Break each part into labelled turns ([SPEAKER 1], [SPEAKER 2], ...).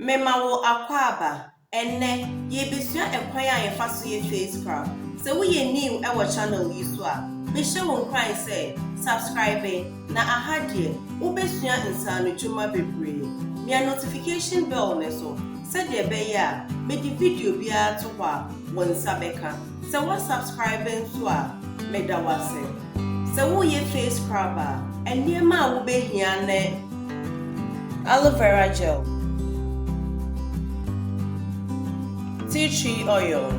[SPEAKER 1] Memawo akwaba enne ye besua ekwan a yefa so ye face scrub. So we ye new our channel yi so a me hye won kwan say subscribe na ahadie wo besua insano dwuma bebre. Me notification bell ne so said de be ya me di video bia to wa won sabeka. So what subscribing so a me da wase. So wo ye face scrub a enne ma wo behia ne aloe vera gel, TWI oil,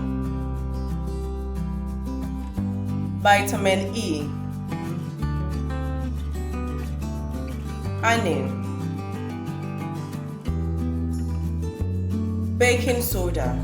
[SPEAKER 1] vitamin E, ACNE, baking soda.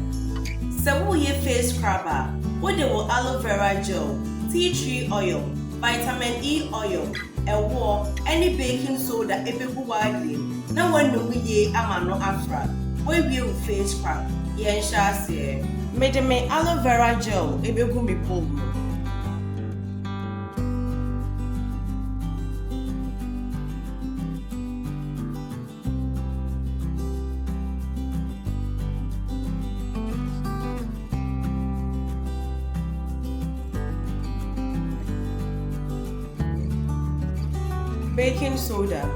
[SPEAKER 1] So we face scrubber, what they will aloe vera gel, TWI oil, vitamin E oil, and war any baking soda ebebu widely. Now when we ye amano afra, we will face scrub. Yen shase made me aloe vera gel ebegu mi bowl. Baking soda,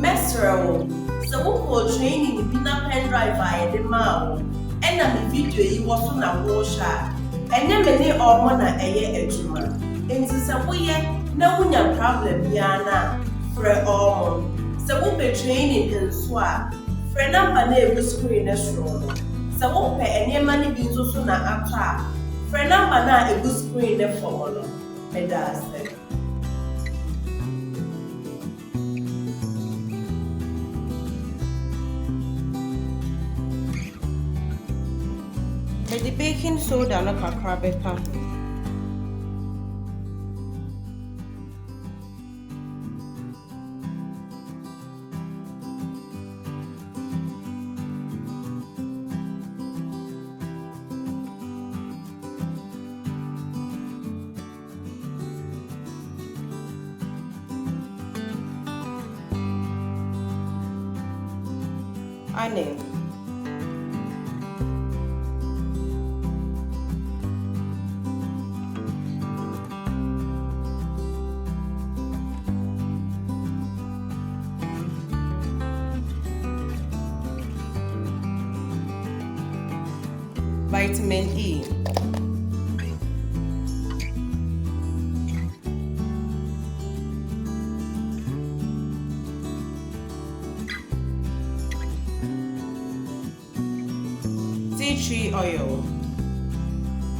[SPEAKER 1] Mesro, so who training in Bina pen drive via the mouth, and the video you was on a washer, and then many or mona a year a juma. And this a way, no one problem, Yana, for all. So we'll be training in swap, for number name screen as roll. So we'll pay any money being so soon after, for number now a good screen the follow. And that's it. The baking soda no kakra bepa. ACNE, vitamin E, TWI oil.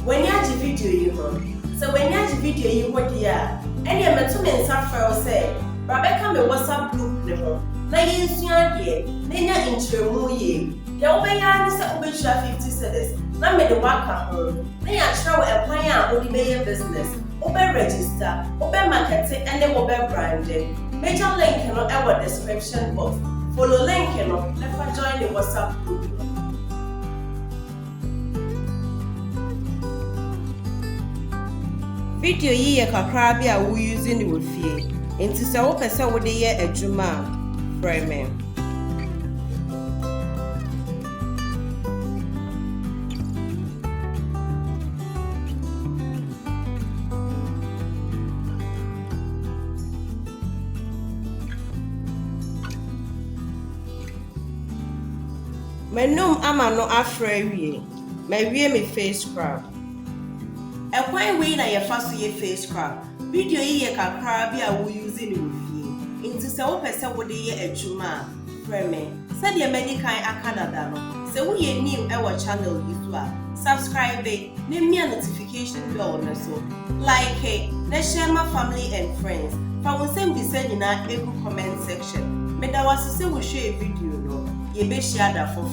[SPEAKER 1] When you have the video you want, so when you have the video you want here, any of my 2 men suffer say, Rebecca me WhatsApp group ne ho. Na yin sua de, na nya intremu ye. Ya wo be ya ne se obetwa 50 cedis. Na me de waka ho. Na ya travel e kwan a wo di be business. Wo be register, wo be market and wo be branding. Major link no e wo description box. Follow link no, let join the WhatsApp group. Video yi ye kakra bi a wo using ni wo fie. Enti se wo pese wo de ye adwuma frame. Menum ama no afra wie. Ma wie me face scrub. Ekwan we na ye fa so ye face scrub. Video yi ye kakra bi a wo using ni wo fie. Enti se wo pese wo de ye adwuma frame. Se de medical akadada no. Se wo ye new e wo channel yi so a subscribe na me notification bell na so. Like it, na share my family and friends. Fa wo send bi send na egu comment section. Me da was se wo share video no. Ye be share da for